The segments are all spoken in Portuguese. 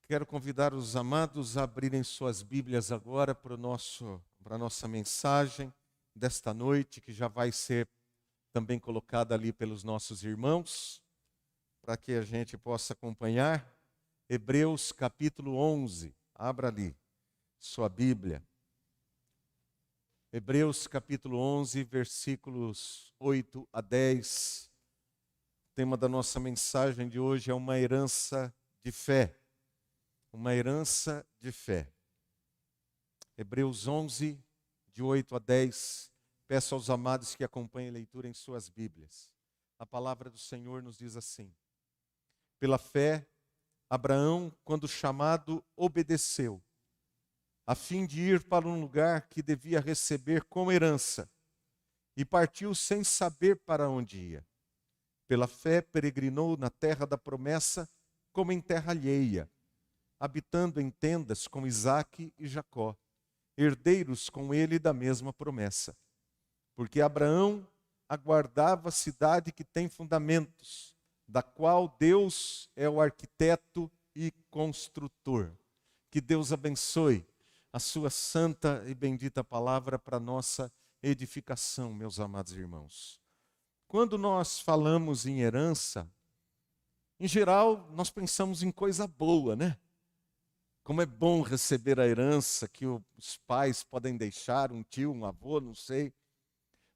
Quero convidar os amados a abrirem suas Bíblias agora para a nossa mensagem desta noite, que já vai ser também colocada ali pelos nossos irmãos, para que a gente possa acompanhar. Hebreus capítulo 11, abra ali sua Bíblia. Hebreus capítulo 11, versículos 8 a 10. O tema da nossa mensagem de hoje é uma herança de fé. Uma herança de fé. Hebreus 11, de 8 a 10. Peço aos amados que acompanhem a leitura em suas Bíblias. A palavra do Senhor nos diz assim: pela fé, Abraão, quando chamado, obedeceu, a fim de ir para um lugar que devia receber como herança, e partiu sem saber para onde ia. Pela fé, peregrinou na terra da promessa, como em terra alheia, habitando em tendas com Isaque e Jacó, herdeiros com ele da mesma promessa. Porque Abraão aguardava a cidade que tem fundamentos, da qual Deus é o arquiteto e construtor. Que Deus abençoe a sua santa e bendita palavra para a nossa edificação, meus amados irmãos. Quando nós falamos em herança, em geral, nós pensamos em coisa boa, né? Como é bom receber a herança que os pais podem deixar, um tio, um avô, não sei.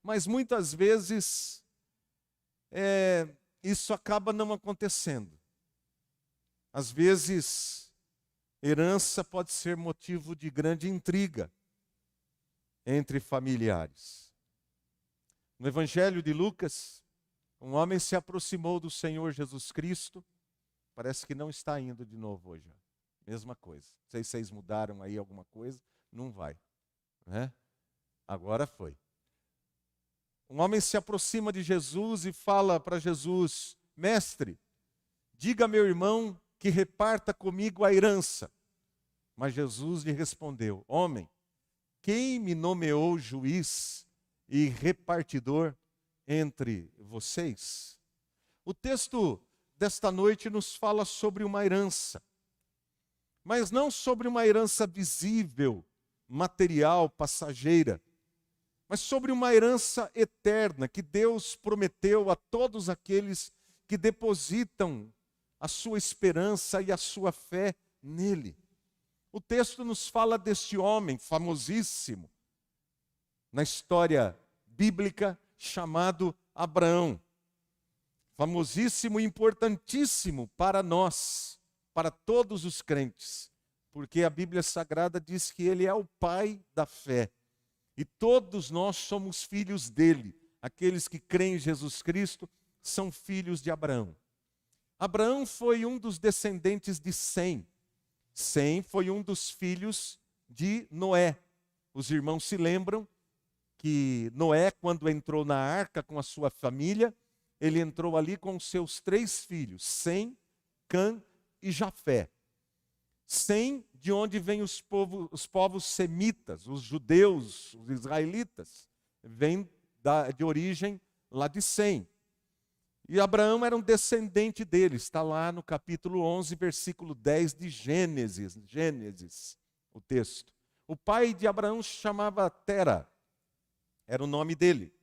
Mas muitas vezes isso acaba não acontecendo. Às vezes, herança pode ser motivo de grande intriga entre familiares. No Evangelho de Lucas, um homem se aproximou do Senhor Jesus Cristo. Parece que não está indo de novo hoje. Mesma coisa. Não sei se vocês mudaram aí alguma coisa. Não vai. Né? Agora foi. Um homem se aproxima de Jesus e fala para Jesus: mestre, diga a meu irmão que reparta comigo a herança. Mas Jesus lhe respondeu: homem, quem me nomeou juiz e repartidor entre vocês? O texto desta noite nos fala sobre uma herança. Mas não sobre uma herança visível, material, passageira, mas sobre uma herança eterna que Deus prometeu a todos aqueles que depositam a sua esperança e a sua fé nele. O texto nos fala deste homem famosíssimo na história bíblica chamado Abraão. Famosíssimo e importantíssimo para nós, para todos os crentes, porque a Bíblia Sagrada diz que ele é o pai da fé, e todos nós somos filhos dele. Aqueles que creem em Jesus Cristo são filhos de Abraão. Abraão foi um dos descendentes de Sem. Sem foi um dos filhos de Noé. Os irmãos se lembram que Noé, quando entrou na arca com a sua família, ele entrou ali com seus 3 filhos, Sem, Cã e Jafé. Sem, de onde vêm os povos semitas, os judeus, os israelitas, vêm de origem lá de Sem. E Abraão era um descendente dele, está lá no capítulo 11, versículo 10 de Gênesis, o texto. O pai de Abraão se chamava Tera, era o nome dele.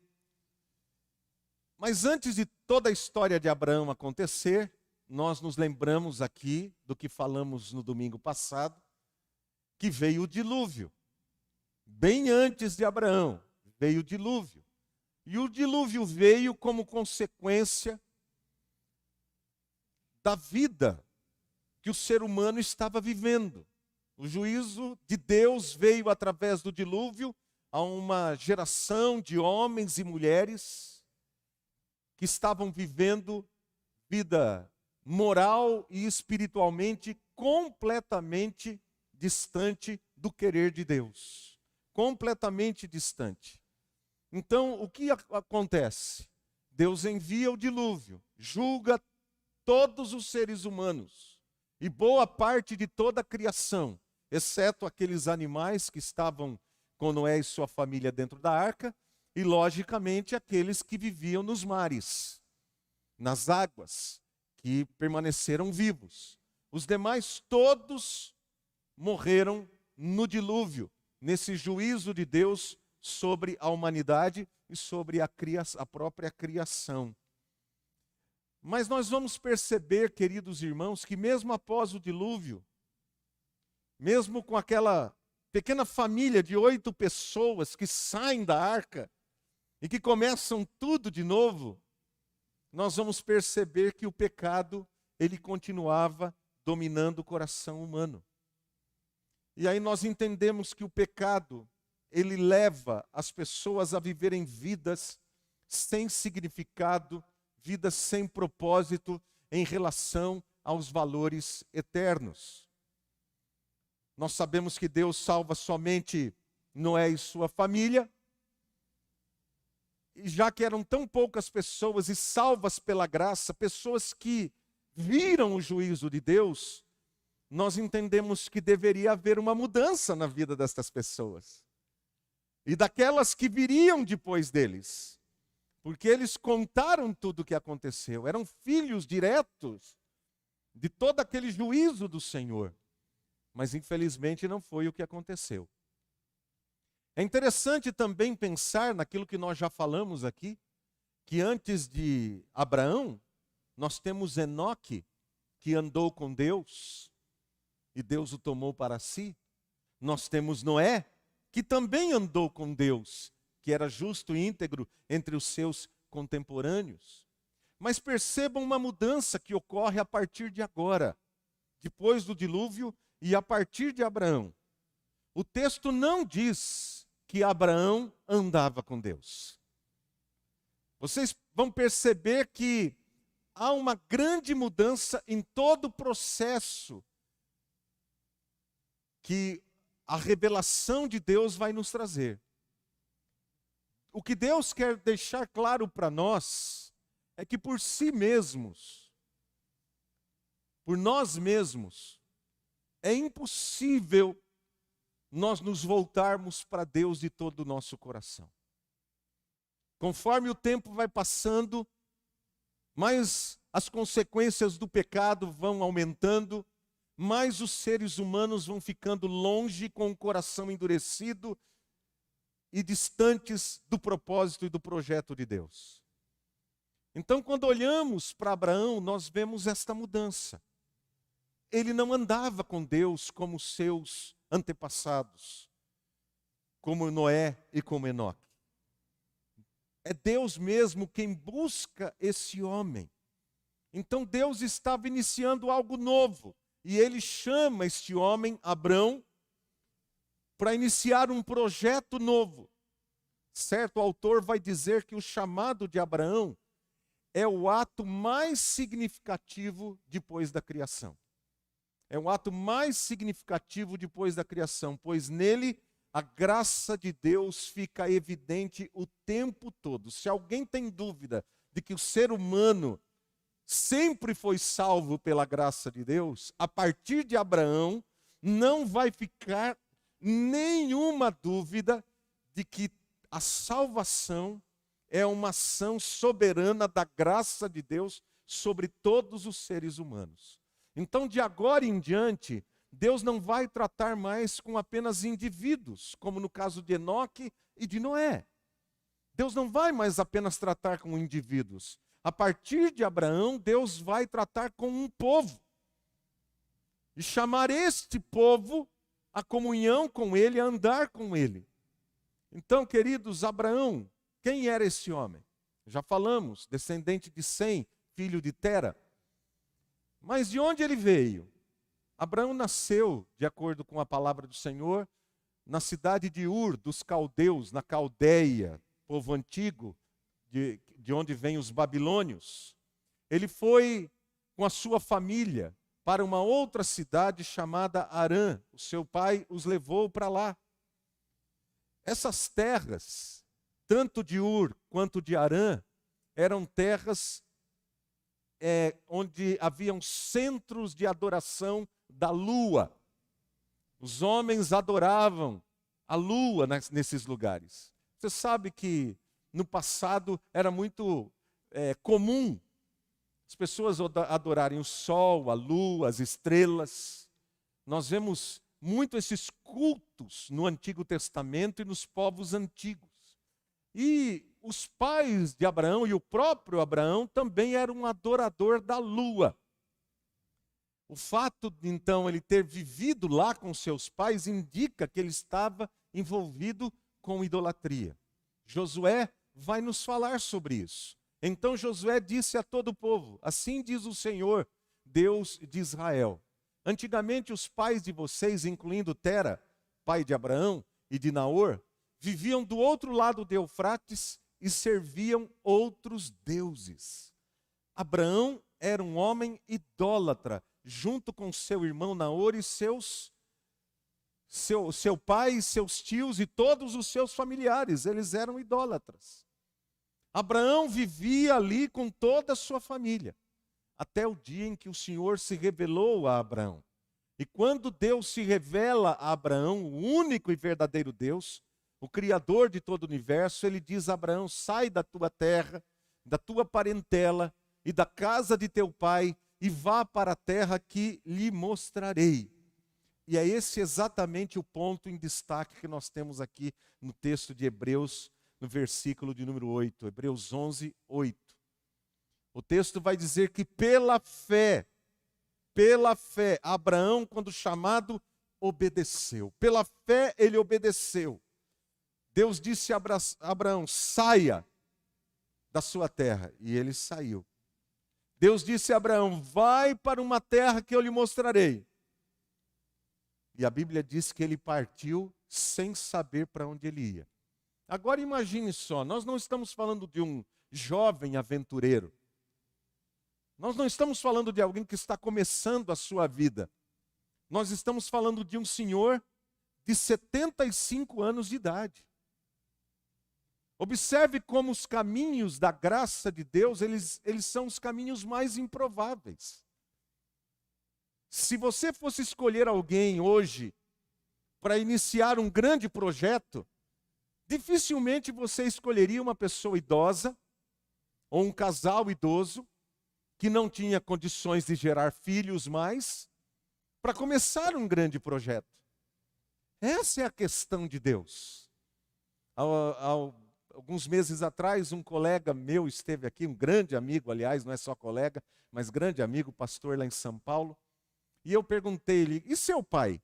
Mas antes de toda a história de Abraão acontecer, nós nos lembramos aqui do que falamos no domingo passado, que veio o dilúvio. Bem antes de Abraão, veio o dilúvio. E o dilúvio veio como consequência da vida que o ser humano estava vivendo. O juízo de Deus veio através do dilúvio a uma geração de homens e mulheres que estavam vivendo vida moral e espiritualmente completamente distante do querer de Deus. Completamente distante. Então, o que acontece? Deus envia o dilúvio, julga todos os seres humanos e boa parte de toda a criação, exceto aqueles animais que estavam com Noé e sua família dentro da arca, e logicamente aqueles que viviam nos mares, nas águas, que permaneceram vivos. Os demais todos morreram no dilúvio, nesse juízo de Deus sobre a humanidade e sobre a própria criação. Mas nós vamos perceber, queridos irmãos, que mesmo após o dilúvio, mesmo com aquela pequena família de 8 pessoas que saem da arca e que começam tudo de novo, nós vamos perceber que o pecado, ele continuava dominando o coração humano. E aí nós entendemos que o pecado, ele leva as pessoas a viverem vidas sem significado, vidas sem propósito em relação aos valores eternos. Nós sabemos que Deus salva somente Noé e sua família, e já que eram tão poucas pessoas e salvas pela graça, pessoas que viram o juízo de Deus, nós entendemos que deveria haver uma mudança na vida destas pessoas. E daquelas que viriam depois deles. Porque eles contaram tudo o que aconteceu. Eram filhos diretos de todo aquele juízo do Senhor. Mas infelizmente não foi o que aconteceu. É interessante também pensar naquilo que nós já falamos aqui, que antes de Abraão, nós temos Enoque, que andou com Deus, e Deus o tomou para si. Nós temos Noé, que também andou com Deus, que era justo e íntegro entre os seus contemporâneos. Mas percebam uma mudança que ocorre a partir de agora, depois do dilúvio e a partir de Abraão. O texto não diz que Abraão andava com Deus. Vocês vão perceber que há uma grande mudança em todo o processo que a revelação de Deus vai nos trazer. O que Deus quer deixar claro para nós é que por si mesmos, por nós mesmos, é impossível nós nos voltarmos para Deus de todo o nosso coração. Conforme o tempo vai passando, mais as consequências do pecado vão aumentando, mais os seres humanos vão ficando longe, com o coração endurecido e distantes do propósito e do projeto de Deus. Então, quando olhamos para Abraão, nós vemos esta mudança. Ele não andava com Deus como seus antepassados, como Noé e como Enoque. É Deus mesmo quem busca esse homem. Então Deus estava iniciando algo novo. E ele chama este homem, Abrão, para iniciar um projeto novo. Certo autor vai dizer que o chamado de Abraão é o ato mais significativo depois da criação. É o ato mais significativo depois da criação, pois nele a graça de Deus fica evidente o tempo todo. Se alguém tem dúvida de que o ser humano sempre foi salvo pela graça de Deus, a partir de Abraão, não vai ficar nenhuma dúvida de que a salvação é uma ação soberana da graça de Deus sobre todos os seres humanos. Então, de agora em diante, Deus não vai tratar mais com apenas indivíduos, como no caso de Enoque e de Noé. Deus não vai mais apenas tratar com indivíduos. A partir de Abraão, Deus vai tratar com um povo. E chamar este povo a comunhão com ele, a andar com ele. Então, queridos, Abraão, quem era esse homem? Já falamos, descendente de Sem, filho de Tera. Mas de onde ele veio? Abraão nasceu, de acordo com a palavra do Senhor, na cidade de Ur, dos caldeus, na Caldeia, povo antigo, de onde vêm os babilônios. Ele foi com a sua família para uma outra cidade chamada Harã. O seu pai os levou para lá. Essas terras, tanto de Ur quanto de Harã, eram terras onde haviam centros de adoração da lua. Os homens adoravam a lua nesses lugares. Você sabe que no passado era muito comum as pessoas adorarem o sol, a lua, as estrelas. Nós vemos muito esses cultos no Antigo Testamento e nos povos antigos. E os pais de Abraão e o próprio Abraão também eram um adorador da lua. O fato de, então, ele ter vivido lá com seus pais indica que ele estava envolvido com idolatria. Josué vai nos falar sobre isso. Então Josué disse a todo o povo: assim diz o Senhor, Deus de Israel. Antigamente os pais de vocês, incluindo Tera, pai de Abraão, e de Naor, viviam do outro lado do Eufrates e serviam outros deuses. Abraão era um homem idólatra, junto com seu irmão Naor e seu pai, seus tios e todos os seus familiares. Eles eram idólatras. Abraão vivia ali com toda a sua família, até o dia em que o Senhor se revelou a Abraão. E quando Deus se revela a Abraão, o único e verdadeiro Deus, o Criador de todo o universo, ele diz a Abraão: sai da tua terra, da tua parentela e da casa de teu pai e vá para a terra que lhe mostrarei. E é esse exatamente o ponto em destaque que nós temos aqui no texto de Hebreus, no versículo de número 8, Hebreus 11, 8. O texto vai dizer que pela fé, Abraão, quando chamado, obedeceu. Pela fé ele obedeceu. Deus disse a Abraão: saia da sua terra. E ele saiu. Deus disse a Abraão: vai para uma terra que eu lhe mostrarei. E a Bíblia diz que ele partiu sem saber para onde ele ia. Agora imagine só, nós não estamos falando de um jovem aventureiro. Nós não estamos falando de alguém que está começando a sua vida. Nós estamos falando de um senhor de 75 anos de idade. Observe como os caminhos da graça de Deus, eles são os caminhos mais improváveis. Se você fosse escolher alguém hoje para iniciar um grande projeto, dificilmente você escolheria uma pessoa idosa ou um casal idoso que não tinha condições de gerar filhos mais para começar um grande projeto. Essa é a questão de Deus. Alguns meses atrás, um colega meu esteve aqui, um grande amigo, aliás, não é só colega, mas grande amigo, pastor lá em São Paulo. E eu perguntei-lhe: e seu pai?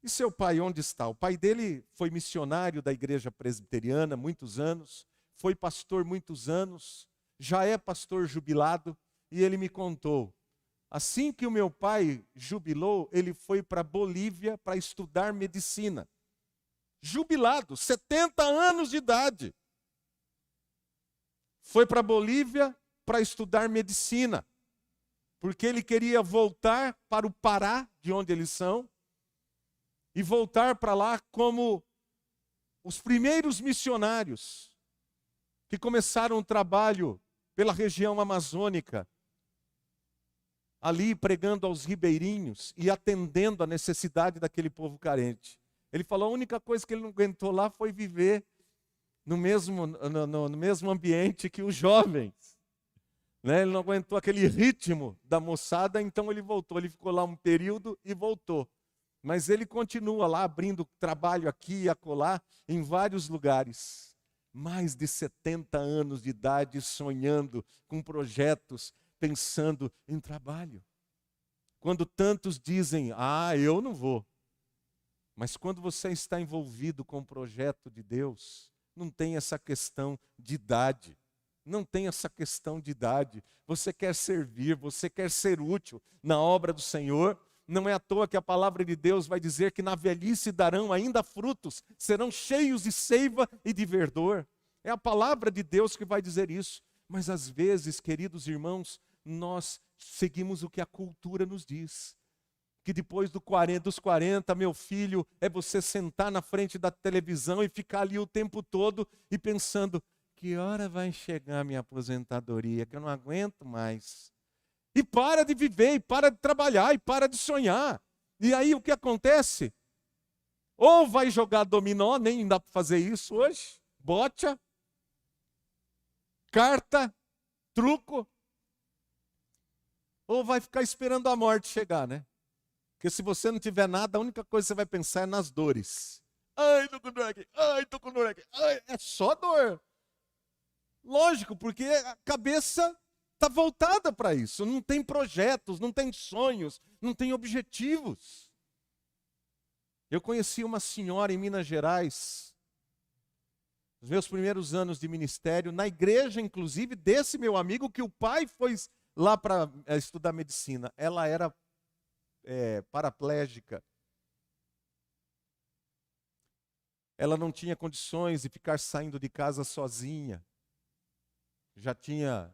E seu pai onde está? O pai dele foi missionário da igreja presbiteriana muitos anos, foi pastor muitos anos, já é pastor jubilado, e ele me contou: assim que o meu pai jubilou, ele foi para Bolívia para estudar medicina. Jubilado, 70 anos de idade. Foi para Bolívia para estudar medicina, porque ele queria voltar para o Pará, de onde eles são, e voltar para lá como os primeiros missionários que começaram o trabalho pela região amazônica, ali pregando aos ribeirinhos e atendendo a necessidade daquele povo carente. Ele falou: a única coisa que ele não aguentou lá foi viver no mesmo ambiente que os jovens. Né? Ele não aguentou aquele ritmo da moçada, então ele voltou. Ele ficou lá um período e voltou. Mas ele continua lá abrindo trabalho aqui e acolá, em vários lugares. Mais de 70 anos de idade, sonhando com projetos, pensando em trabalho. Quando tantos dizem: ah, eu não vou. Mas quando você está envolvido com o projeto de Deus, não tem essa questão de idade. Não tem essa questão de idade. Você quer servir, você quer ser útil na obra do Senhor. Não é à toa que a palavra de Deus vai dizer que na velhice darão ainda frutos, serão cheios de seiva e de verdor. É a palavra de Deus que vai dizer isso. Mas às vezes, queridos irmãos, nós seguimos o que a cultura nos diz. Que depois dos 40, meu filho, é você sentar na frente da televisão e ficar ali o tempo todo e pensando: que hora vai chegar a minha aposentadoria, que eu não aguento mais. E para de viver, e para de trabalhar, e para de sonhar. E aí o que acontece? Ou vai jogar dominó, nem dá para fazer isso hoje, bocha, carta, truco, ou vai ficar esperando a morte chegar, né? Porque se você não tiver nada, a única coisa que você vai pensar é nas dores. Ai, tô com dor aqui. Ai, tô com dor aqui. Ai, é só dor. Lógico, porque a cabeça está voltada para isso. Não tem projetos, não tem sonhos, não tem objetivos. Eu conheci uma senhora em Minas Gerais, nos meus primeiros anos de ministério, na igreja, inclusive, desse meu amigo, que o pai foi lá para estudar medicina. Ela era paraplégica. Ela não tinha condições de ficar saindo de casa sozinha. Já tinha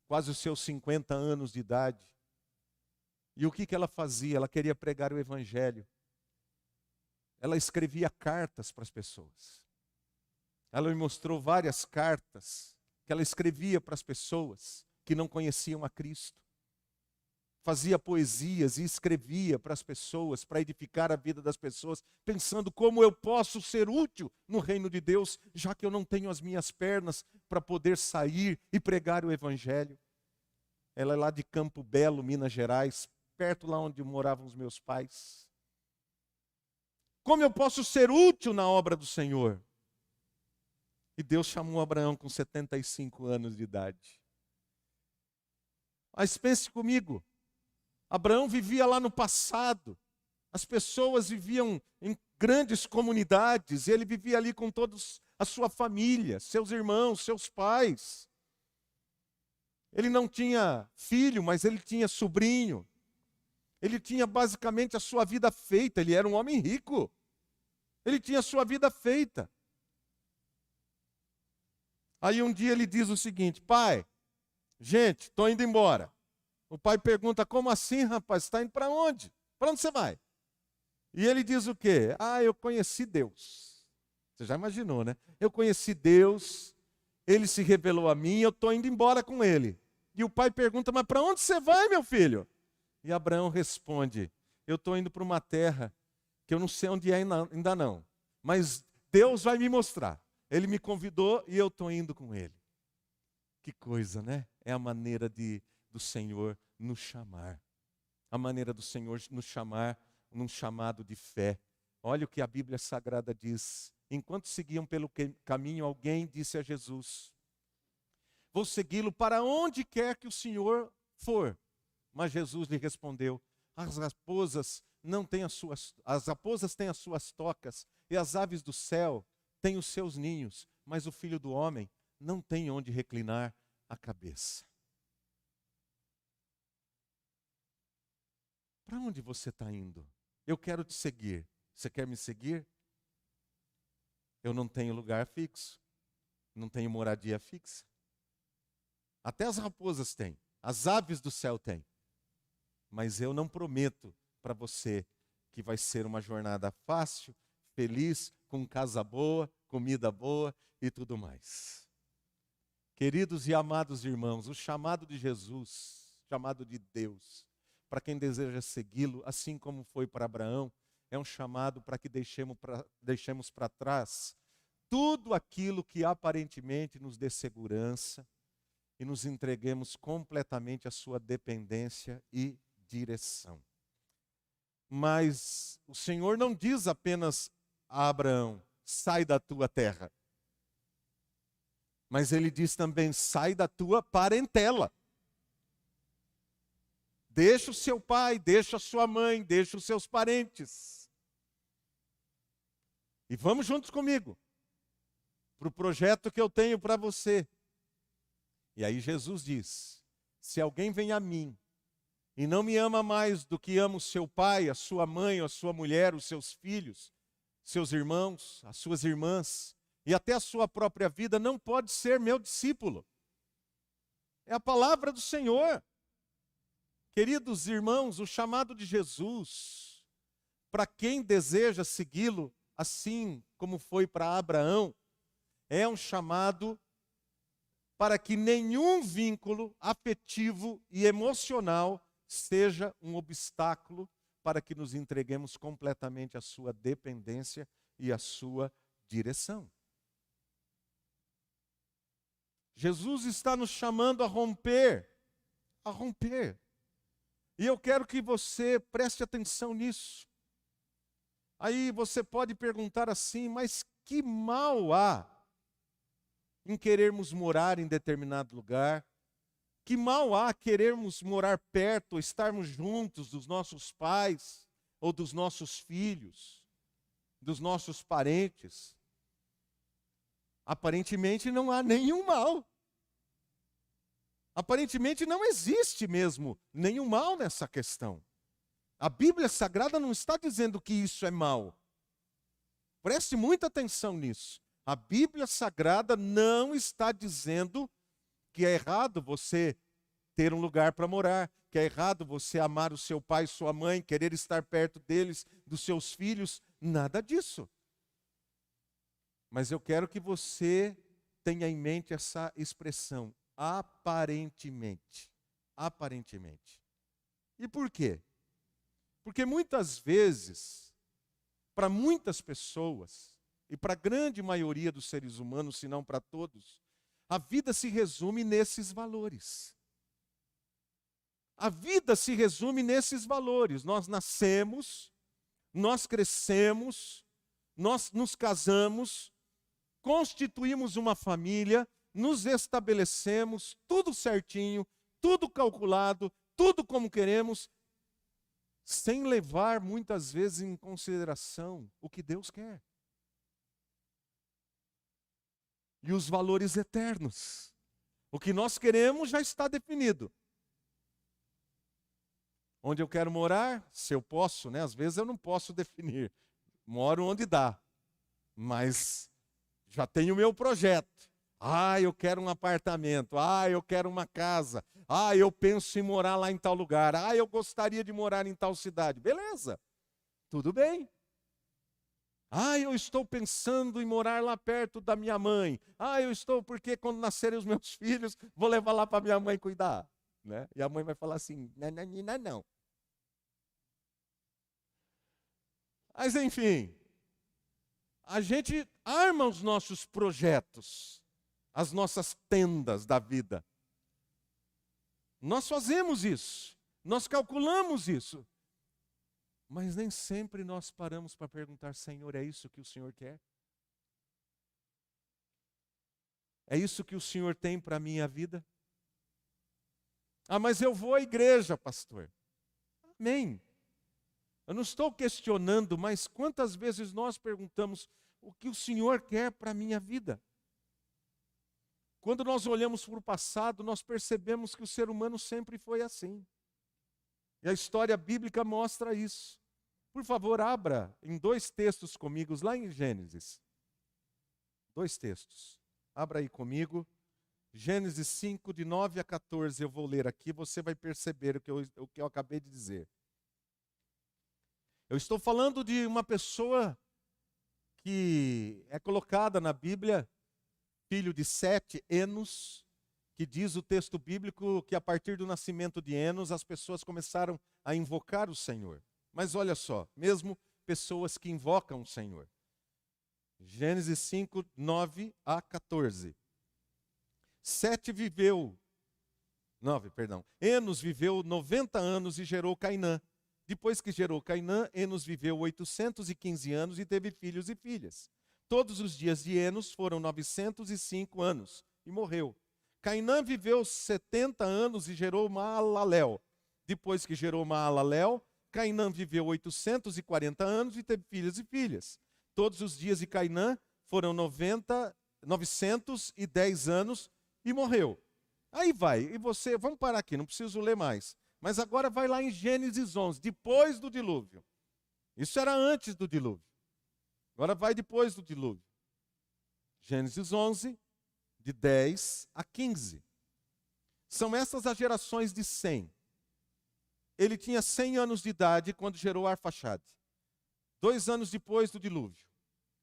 quase os seus 50 anos de idade. E o que ela fazia? Ela queria pregar o evangelho. Ela escrevia cartas para as pessoas. Ela me mostrou várias cartas que ela escrevia para as pessoas que não conheciam a Cristo. Fazia poesias e escrevia para as pessoas, para edificar a vida das pessoas, pensando como eu posso ser útil no reino de Deus, já que eu não tenho as minhas pernas para poder sair e pregar o evangelho. Ela é lá de Campo Belo, Minas Gerais, perto lá onde moravam os meus pais. Como eu posso ser útil na obra do Senhor? E Deus chamou Abraão com 75 anos de idade. Mas pense comigo, Abraão vivia lá no passado, as pessoas viviam em grandes comunidades, ele vivia ali com toda a sua família, seus irmãos, seus pais. Ele não tinha filho, mas ele tinha sobrinho. Ele tinha basicamente a sua vida feita, ele era um homem rico. Ele tinha a sua vida feita. Aí um dia ele diz o seguinte: pai, gente, estou indo embora. O pai pergunta: como assim, rapaz? Está indo para onde? Para onde você vai? E ele diz o quê? Ah, eu conheci Deus. Você já imaginou, né? Eu conheci Deus, ele se revelou a mim, eu estou indo embora com ele. E o pai pergunta: mas para onde você vai, meu filho? E Abraão responde: eu estou indo para uma terra que eu não sei onde é ainda não, mas Deus vai me mostrar. Ele me convidou e eu estou indo com ele. Que coisa, né? É a maneira do Senhor nos chamar. A maneira do Senhor nos chamar num chamado de fé. Olha o que a Bíblia Sagrada diz. Enquanto seguiam pelo caminho, alguém disse a Jesus: vou segui-lo para onde quer que o Senhor for. Mas Jesus lhe respondeu: as raposas têm as suas tocas, e as aves do céu têm os seus ninhos, mas o Filho do Homem não tem onde reclinar a cabeça. Para onde você está indo? Eu quero te seguir. Você quer me seguir? Eu não tenho lugar fixo, não tenho moradia fixa. Até as raposas têm, as aves do céu têm. Mas eu não prometo para você que vai ser uma jornada fácil, feliz, com casa boa, comida boa e tudo mais. Queridos e amados irmãos, o chamado de Jesus, chamado de Deus, para quem deseja segui-lo, assim como foi para Abraão, é um chamado para que deixemos para trás tudo aquilo que aparentemente nos dê segurança e nos entreguemos completamente à sua dependência e direção. Mas o Senhor não diz apenas a Abraão: sai da tua terra. Mas ele diz também: sai da tua parentela. Deixa o seu pai, deixa a sua mãe, deixa os seus parentes. E vamos juntos comigo para o projeto que eu tenho para você. E aí Jesus diz: se alguém vem a mim e não me ama mais do que ama o seu pai, a sua mãe, a sua mulher, os seus filhos, seus irmãos, as suas irmãs, e até a sua própria vida, não pode ser meu discípulo. É a palavra do Senhor. Queridos irmãos, o chamado de Jesus, para quem deseja segui-lo, assim como foi para Abraão, é um chamado para que nenhum vínculo afetivo e emocional seja um obstáculo para que nos entreguemos completamente à sua dependência e à sua direção. Jesus está nos chamando a romper E eu quero que você preste atenção nisso. Aí você pode perguntar assim, mas que mal há em querermos morar em determinado lugar? Que mal há querermos morar perto, estarmos juntos dos nossos pais, ou dos nossos filhos, dos nossos parentes? Aparentemente não há nenhum mal. Aparentemente não existe mesmo nenhum mal nessa questão. A Bíblia Sagrada não está dizendo que isso é mal. Preste muita atenção nisso. A Bíblia Sagrada não está dizendo que é errado você ter um lugar para morar, que é errado você amar o seu pai e sua mãe, querer estar perto deles, dos seus filhos, nada disso. Mas eu quero que você tenha em mente essa expressão, aparentemente. Aparentemente. E por quê? Porque muitas vezes, para muitas pessoas, e para a grande maioria dos seres humanos, se não para todos, a vida se resume nesses valores. A vida se resume nesses valores. Nós nascemos, nós crescemos, nós nos casamos, constituímos uma família, nos estabelecemos, tudo certinho, tudo calculado, tudo como queremos, sem levar muitas vezes em consideração o que Deus quer. E os valores eternos. O que nós queremos já está definido. Onde eu quero morar, se eu posso, né? Às vezes eu não posso definir. Moro onde dá. Mas já tenho o meu projeto. Eu quero um apartamento. Eu quero uma casa. Eu penso em morar lá em tal lugar. Eu gostaria de morar em tal cidade. Beleza. Tudo bem. Eu estou pensando em morar lá perto da minha mãe. Porque quando nascerem os meus filhos, vou levar lá para minha mãe cuidar. Né? E a mãe vai falar assim, nananina não. Mas enfim, a gente arma os nossos projetos, as nossas tendas da vida. Nós fazemos isso, nós calculamos isso. Mas nem sempre nós paramos para perguntar, Senhor, é isso que o Senhor quer? É isso que o Senhor tem para a minha vida? Mas eu vou à igreja, pastor. Amém. Eu não estou questionando, mas quantas vezes nós perguntamos o que o Senhor quer para a minha vida? Quando nós olhamos para o passado, nós percebemos que o ser humano sempre foi assim. E a história bíblica mostra isso. Por favor, abra em 2 textos comigo, lá em Gênesis. 2 textos. Abra aí comigo. Gênesis 5, de 9 a 14, eu vou ler aqui, você vai perceber o que eu acabei de dizer. Eu estou falando de uma pessoa que é colocada na Bíblia, filho de Sete, Enos, que diz o texto bíblico que a partir do nascimento de Enos, as pessoas começaram a invocar o Senhor. Mas olha só, mesmo pessoas que invocam o Senhor. Gênesis 5, 9 a 14. Enos viveu 90 anos e gerou Cainã. Depois que gerou Cainã, Enos viveu 815 anos e teve filhos e filhas. Todos os dias de Enos foram 905 anos e morreu. Cainã viveu 70 anos e gerou Maalalel. Depois que gerou Maalalel, Cainã viveu 840 anos e teve filhos e filhas. Todos os dias de Cainã foram 910 anos e morreu. Aí vai, e você, vamos parar aqui, não preciso ler mais. Mas agora vai lá em Gênesis 11, depois do dilúvio. Isso era antes do dilúvio. Agora vai depois do dilúvio. Gênesis 11, de 10 a 15. São essas as gerações de Sem. Ele tinha 100 anos de idade quando gerou Arfaxade. 2 anos depois do dilúvio.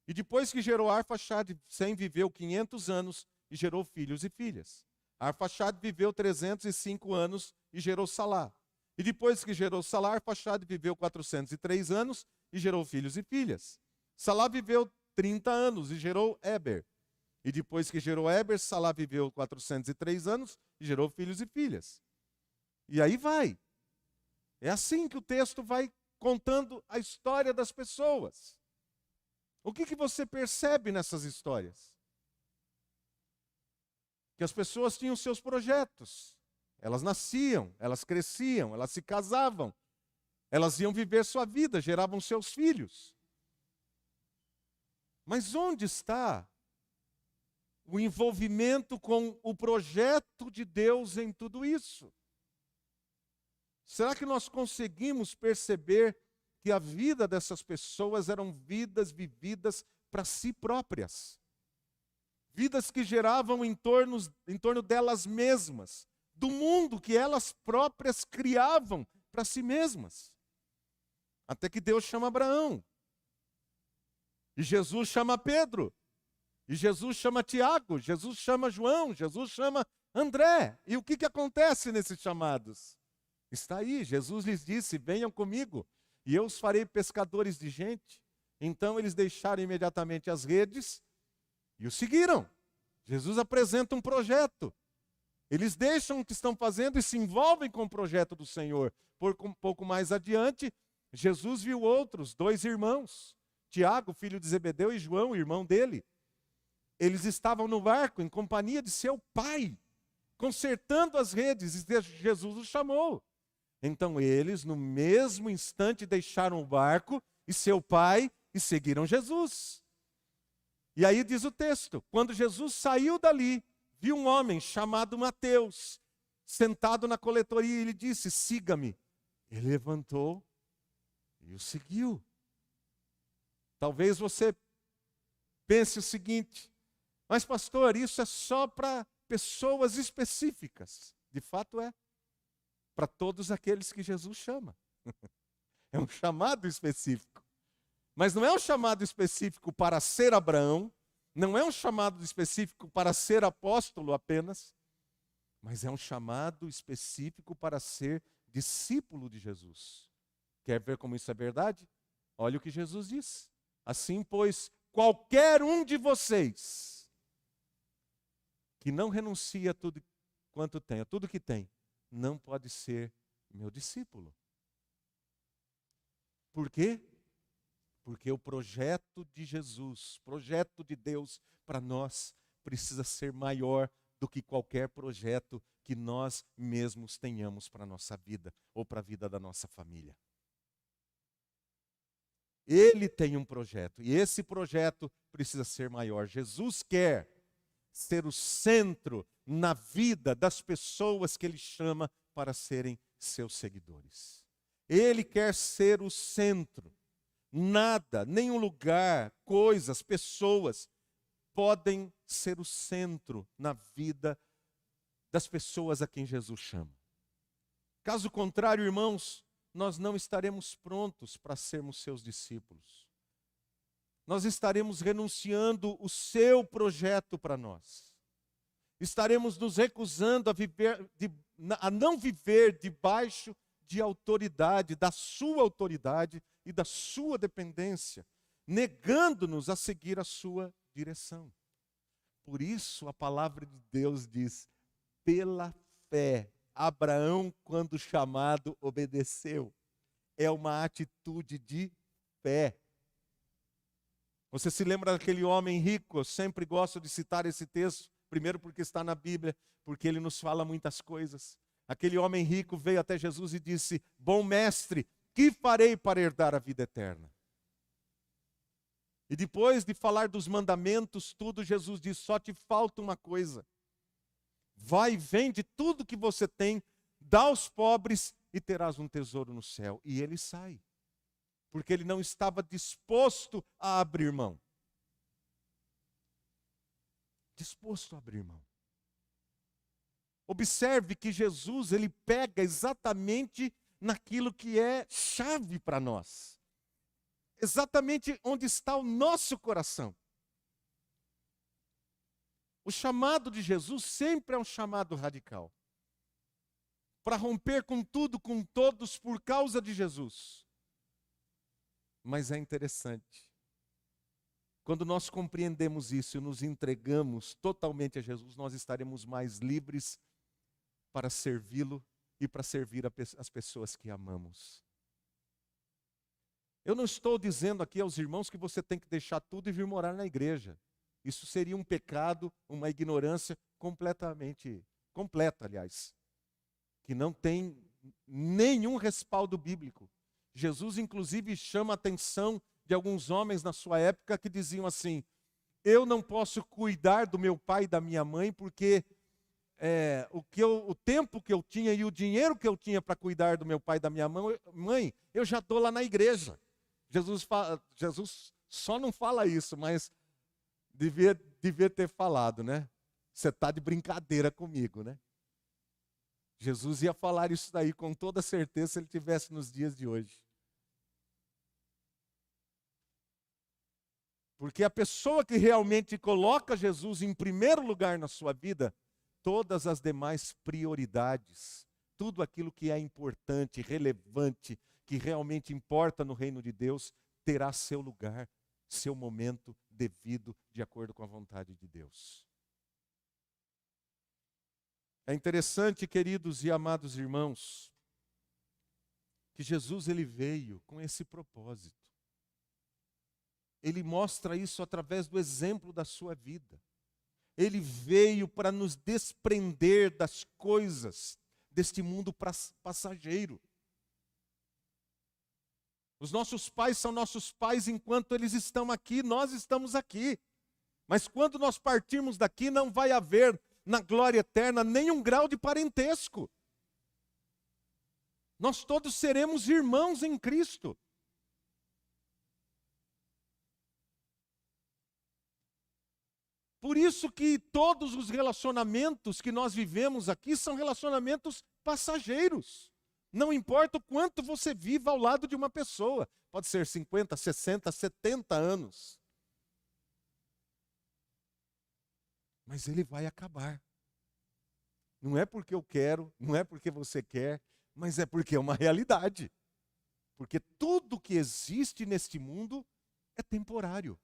E depois que gerou Arfaxade, Sem viveu 500 anos e gerou filhos e filhas. Arfaxade viveu 305 anos e gerou Salá. E depois que gerou Salá, Arfaxade viveu 403 anos e gerou filhos e filhas. Salá viveu 30 anos e gerou Éber. E depois que gerou Éber, Salá viveu 403 anos e gerou filhos e filhas. E aí vai. É assim que o texto vai contando a história das pessoas. O que você percebe nessas histórias? Que as pessoas tinham seus projetos. Elas nasciam, elas cresciam, elas se casavam. Elas iam viver sua vida, geravam seus filhos. Mas onde está o envolvimento com o projeto de Deus em tudo isso? Será que nós conseguimos perceber que a vida dessas pessoas eram vidas vividas para si próprias? Vidas que geravam em torno delas mesmas, do mundo que elas próprias criavam para si mesmas. Até que Deus chama Abraão. E Jesus chama Pedro. E Jesus chama Tiago. Jesus chama João. Jesus chama André. E o que acontece nesses chamados? Está aí, Jesus lhes disse, venham comigo, e eu os farei pescadores de gente. Então eles deixaram imediatamente as redes e o seguiram. Jesus apresenta um projeto. Eles deixam o que estão fazendo e se envolvem com o projeto do Senhor. Um pouco mais adiante, Jesus viu outros, 2 irmãos, Tiago, filho de Zebedeu, e João, irmão dele. Eles estavam no barco em companhia de seu pai, consertando as redes, e Jesus os chamou. Então eles, no mesmo instante, deixaram o barco e seu pai e seguiram Jesus. E aí diz o texto, quando Jesus saiu dali, viu um homem chamado Mateus, sentado na coletoria, e ele disse, siga-me. Ele levantou e o seguiu. Talvez você pense o seguinte, mas pastor, isso é só para pessoas específicas. De fato é. Para todos aqueles que Jesus chama. É um chamado específico. Mas não é um chamado específico para ser Abraão, não é um chamado específico para ser apóstolo apenas, mas é um chamado específico para ser discípulo de Jesus. Quer ver como isso é verdade? Olha o que Jesus diz. Assim, pois, qualquer um de vocês que não renuncia a tudo quanto tem, a tudo que tem, não pode ser meu discípulo. Por quê? Porque o projeto de Jesus, projeto de Deus para nós, precisa ser maior do que qualquer projeto que nós mesmos tenhamos para a nossa vida ou para a vida da nossa família. Ele tem um projeto e esse projeto precisa ser maior. Jesus quer ser o centro na vida das pessoas que Ele chama para serem seus seguidores. Ele quer ser o centro. Nada, nenhum lugar, coisas, pessoas podem ser o centro na vida das pessoas a quem Jesus chama. Caso contrário, irmãos, nós não estaremos prontos para sermos seus discípulos. Nós estaremos renunciando o seu projeto para nós. Estaremos nos recusando a não viver debaixo de autoridade, da sua autoridade e da sua dependência, negando-nos a seguir a sua direção. Por isso a palavra de Deus diz, pela fé, Abraão, quando chamado, obedeceu. É uma atitude de fé. Você se lembra daquele homem rico? Eu sempre gosto de citar esse texto. Primeiro porque está na Bíblia, porque ele nos fala muitas coisas. Aquele homem rico veio até Jesus e disse, bom mestre, que farei para herdar a vida eterna? E depois de falar dos mandamentos, tudo, Jesus diz, só te falta uma coisa. Vai, vende tudo que você tem, dá aos pobres e terás um tesouro no céu. E ele sai, porque ele não estava disposto a abrir mão. Disposto a abrir mão. Observe que Jesus, ele pega exatamente naquilo que é chave para nós. Exatamente onde está o nosso coração. O chamado de Jesus sempre é um chamado radical. Para romper com tudo, com todos, por causa de Jesus. Mas é interessante. Quando nós compreendemos isso e nos entregamos totalmente a Jesus, nós estaremos mais livres para servi-lo e para servir as pessoas que amamos. Eu não estou dizendo aqui aos irmãos que você tem que deixar tudo e vir morar na igreja. Isso seria um pecado, uma ignorância completa, aliás, que não tem nenhum respaldo bíblico. Jesus, inclusive, chama a atenção de alguns homens na sua época que diziam assim: eu não posso cuidar do meu pai e da minha mãe porque o tempo que eu tinha e o dinheiro que eu tinha para cuidar do meu pai e da minha mãe, eu já estou lá na igreja. Jesus só não fala isso, mas devia ter falado, né? Você está de brincadeira comigo, né? Jesus ia falar isso daí com toda certeza se ele estivesse nos dias de hoje. Porque a pessoa que realmente coloca Jesus em primeiro lugar na sua vida, todas as demais prioridades, tudo aquilo que é importante, relevante, que realmente importa no reino de Deus, terá seu lugar, seu momento devido, de acordo com a vontade de Deus. É interessante, queridos e amados irmãos, que Jesus ele veio com esse propósito. Ele mostra isso através do exemplo da sua vida. Ele veio para nos desprender das coisas deste mundo passageiro. Os nossos pais são nossos pais enquanto eles estão aqui, nós estamos aqui. Mas quando nós partirmos daqui, não vai haver na glória eterna nenhum grau de parentesco. Nós todos seremos irmãos em Cristo. Por isso que todos os relacionamentos que nós vivemos aqui são relacionamentos passageiros. Não importa o quanto você viva ao lado de uma pessoa. Pode ser 50, 60, 70 anos. Mas ele vai acabar. Não é porque eu quero, não é porque você quer, mas é porque é uma realidade. Porque tudo que existe neste mundo é temporário.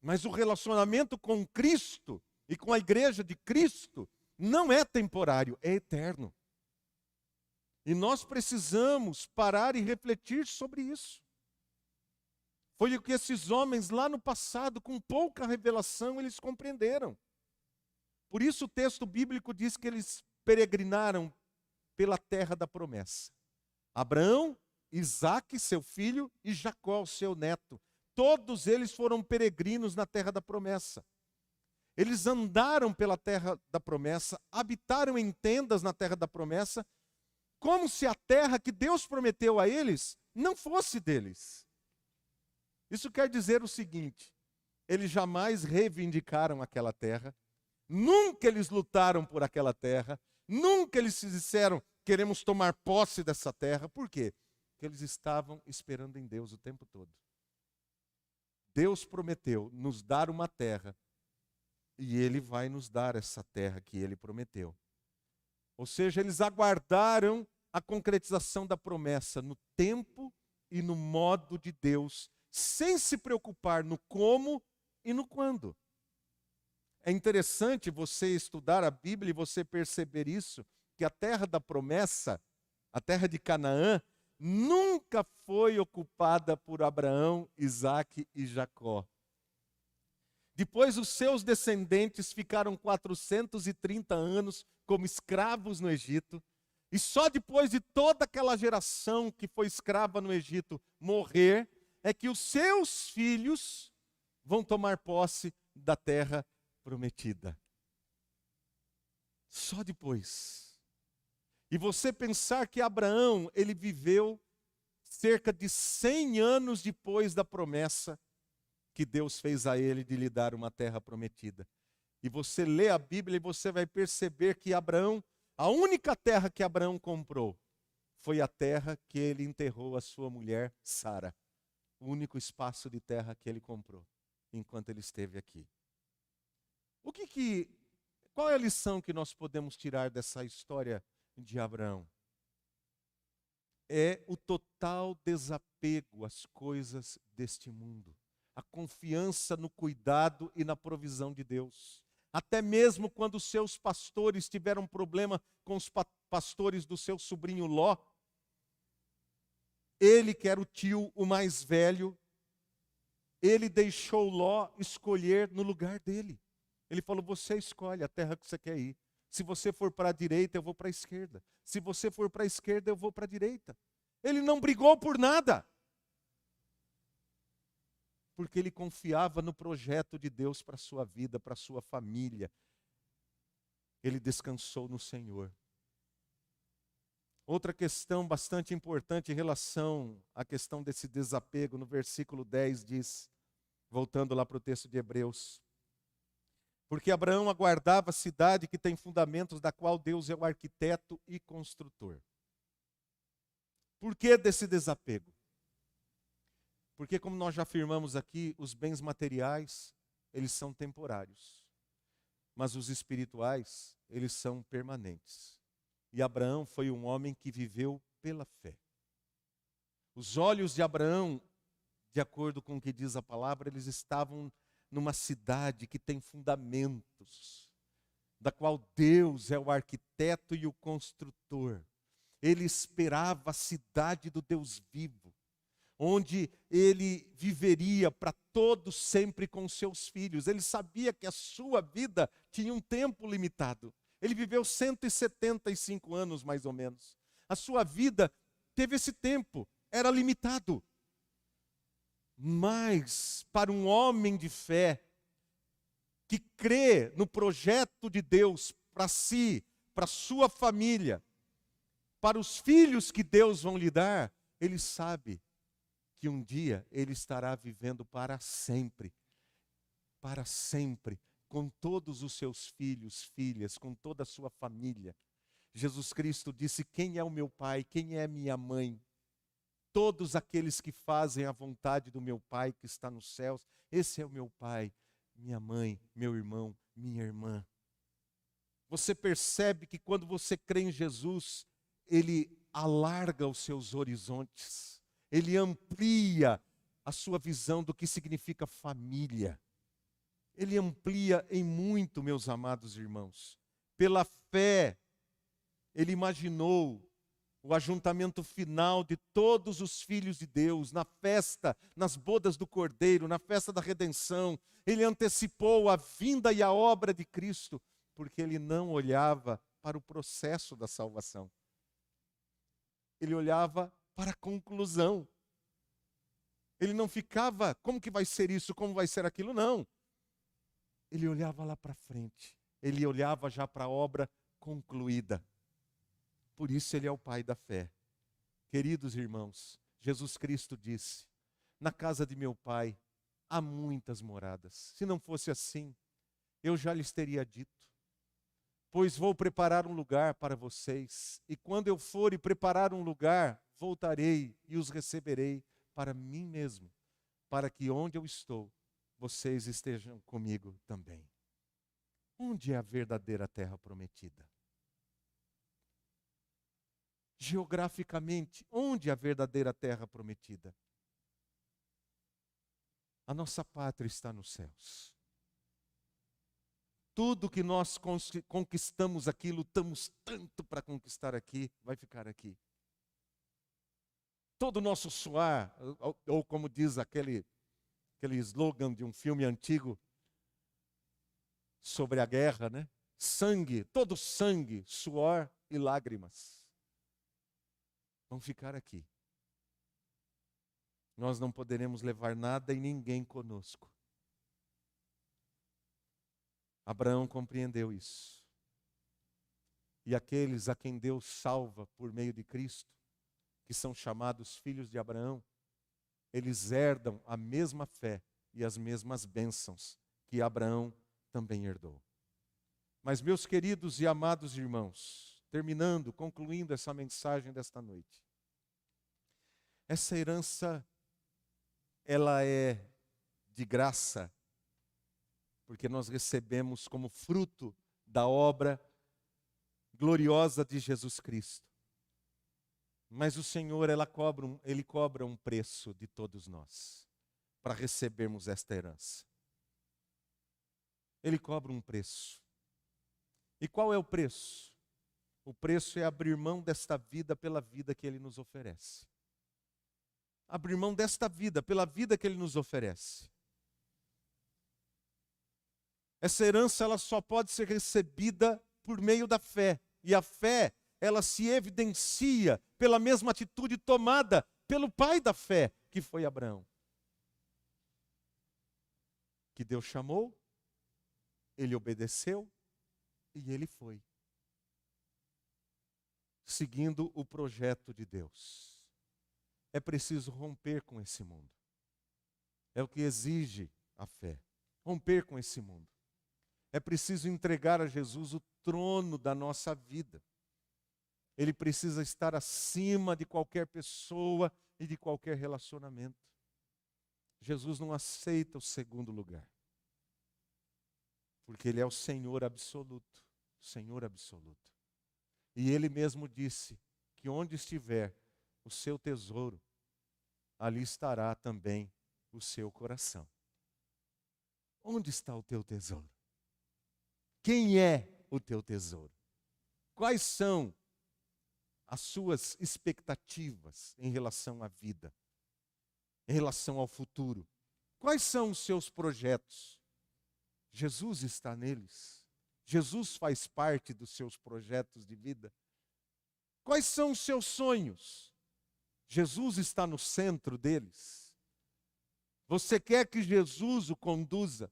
Mas o relacionamento com Cristo e com a igreja de Cristo não é temporário, é eterno. E nós precisamos parar e refletir sobre isso. Foi o que esses homens lá no passado, com pouca revelação, eles compreenderam. Por isso o texto bíblico diz que eles peregrinaram pela terra da promessa. Abraão, Isaque, seu filho, e Jacó, seu neto. Todos eles foram peregrinos na terra da promessa. Eles andaram pela terra da promessa, habitaram em tendas na terra da promessa, como se a terra que Deus prometeu a eles não fosse deles. Isso quer dizer o seguinte: eles jamais reivindicaram aquela terra, nunca eles lutaram por aquela terra, nunca eles se disseram, queremos tomar posse dessa terra. Por quê? Porque eles estavam esperando em Deus o tempo todo. Deus prometeu nos dar uma terra, e Ele vai nos dar essa terra que Ele prometeu. Ou seja, eles aguardaram a concretização da promessa no tempo e no modo de Deus, sem se preocupar no como e no quando. É interessante você estudar a Bíblia e você perceber isso, que a terra da promessa, a terra de Canaã, nunca foi ocupada por Abraão, Isaque e Jacó. Depois os seus descendentes ficaram 430 anos como escravos no Egito, e só depois de toda aquela geração que foi escrava no Egito morrer, é que os seus filhos vão tomar posse da terra prometida. Só depois. E você pensar que Abraão, ele viveu cerca de 100 anos depois da promessa que Deus fez a ele de lhe dar uma terra prometida. E você lê a Bíblia e você vai perceber que Abraão, a única terra que Abraão comprou, foi a terra que ele enterrou a sua mulher Sara. O único espaço de terra que ele comprou, enquanto ele esteve aqui. Qual é a lição que nós podemos tirar dessa história de Abraão? É o total desapego às coisas deste mundo. A confiança no cuidado e na provisão de Deus. Até mesmo quando os seus pastores tiveram problema com os pastores do seu sobrinho Ló, ele que era o tio, o mais velho, ele deixou Ló escolher no lugar dele. Ele falou: você escolhe a terra que você quer ir. Se você for para a direita, eu vou para a esquerda. Se você for para a esquerda, eu vou para a direita. Ele não brigou por nada, porque ele confiava no projeto de Deus para a sua vida, para a sua família. Ele descansou no Senhor. Outra questão bastante importante em relação à questão desse desapego, no versículo 10 diz, voltando lá para o texto de Hebreus: porque Abraão aguardava a cidade que tem fundamentos, da qual Deus é o arquiteto e construtor. Por que desse desapego? Porque, como nós já afirmamos aqui, os bens materiais, eles são temporários. Mas os espirituais, eles são permanentes. E Abraão foi um homem que viveu pela fé. Os olhos de Abraão, de acordo com o que diz a palavra, eles estavam numa cidade que tem fundamentos, da qual Deus é o arquiteto e o construtor. Ele esperava a cidade do Deus vivo, onde ele viveria para todos sempre com seus filhos. Ele sabia que a sua vida tinha um tempo limitado. Ele viveu 175 anos, mais ou menos. A sua vida teve esse tempo, era limitado. Mas, para um homem de fé, que crê no projeto de Deus para si, para sua família, para os filhos que Deus vão lhe dar, ele sabe que um dia ele estará vivendo para sempre, com todos os seus filhos, filhas, com toda a sua família. Jesus Cristo disse: quem é o meu pai, quem é minha mãe? Todos aqueles que fazem a vontade do meu Pai que está nos céus, esse é o meu pai, minha mãe, meu irmão, minha irmã. Você percebe que quando você crê em Jesus, Ele alarga os seus horizontes, Ele amplia a sua visão do que significa família. Ele amplia em muito, meus amados irmãos. Pela fé, Ele imaginou o ajuntamento final de todos os filhos de Deus, na festa, nas bodas do Cordeiro, na festa da redenção. Ele antecipou a vinda e a obra de Cristo, porque ele não olhava para o processo da salvação. Ele olhava para a conclusão. Ele não ficava, como que vai ser isso, como vai ser aquilo, não. Ele olhava lá para frente. Ele olhava já para a obra concluída. Por isso ele é o pai da fé. Queridos irmãos, Jesus Cristo disse: na casa de meu pai há muitas moradas. Se não fosse assim, eu já lhes teria dito. Pois vou preparar um lugar para vocês, e quando eu for e preparar um lugar, voltarei e os receberei para mim mesmo, para que onde eu estou, vocês estejam comigo também. Onde é a verdadeira terra prometida? Geograficamente, onde é a verdadeira terra prometida? A nossa pátria está nos céus. Tudo que nós conquistamos aqui, lutamos tanto para conquistar aqui, vai ficar aqui. Todo o nosso suar, ou como diz aquele slogan de um filme antigo sobre a guerra, né? Sangue, todo sangue, suor e lágrimas vão ficar aqui. Nós não poderemos levar nada e ninguém conosco. Abraão compreendeu isso. E aqueles a quem Deus salva por meio de Cristo, que são chamados filhos de Abraão, eles herdam a mesma fé e as mesmas bênçãos que Abraão também herdou. Mas, meus queridos e amados irmãos, terminando, concluindo essa mensagem desta noite, essa herança, ela é de graça, porque nós recebemos como fruto da obra gloriosa de Jesus Cristo. Mas o Senhor, Ele cobra um preço de todos nós, para recebermos esta herança. ele cobra um preço. E qual é o preço? O preço é abrir mão desta vida pela vida que ele nos oferece. Abrir mão desta vida pela vida que ele nos oferece. Essa herança ela só pode ser recebida por meio da fé. E a fé, ela se evidencia pela mesma atitude tomada pelo pai da fé, que foi Abraão. Que Deus chamou, ele obedeceu e ele foi. Seguindo o projeto de Deus. É preciso romper com esse mundo. É o que exige a fé. Romper com esse mundo. É preciso entregar a Jesus o trono da nossa vida. Ele precisa estar acima de qualquer pessoa e de qualquer relacionamento. Jesus não aceita o segundo lugar. Porque ele é o Senhor absoluto. Senhor absoluto. E ele mesmo disse que onde estiver o seu tesouro, ali estará também o seu coração. Onde está o teu tesouro? Quem é o teu tesouro? Quais são as suas expectativas em relação à vida? Em relação ao futuro? Quais são os seus projetos? Jesus está neles. Jesus faz parte dos seus projetos de vida. Quais são os seus sonhos? Jesus está no centro deles. Você quer que Jesus o conduza?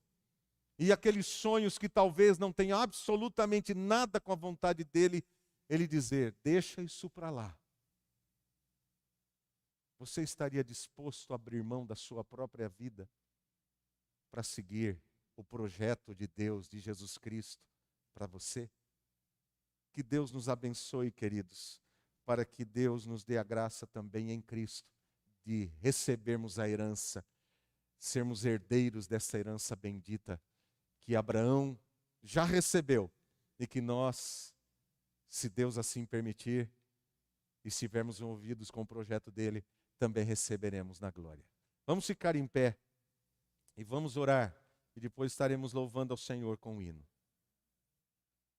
E aqueles sonhos que talvez não tenham absolutamente nada com a vontade dele, ele dizer, deixa isso para lá. Você estaria disposto a abrir mão da sua própria vida para seguir o projeto de Deus, de Jesus Cristo, para você? Que Deus nos abençoe, queridos, para que Deus nos dê a graça também em Cristo de recebermos a herança, sermos herdeiros dessa herança bendita que Abraão já recebeu e que nós, se Deus assim permitir, e estivermos envolvidos com o projeto dele, também receberemos na glória. Vamos ficar em pé e vamos orar e depois estaremos louvando ao Senhor com o hino.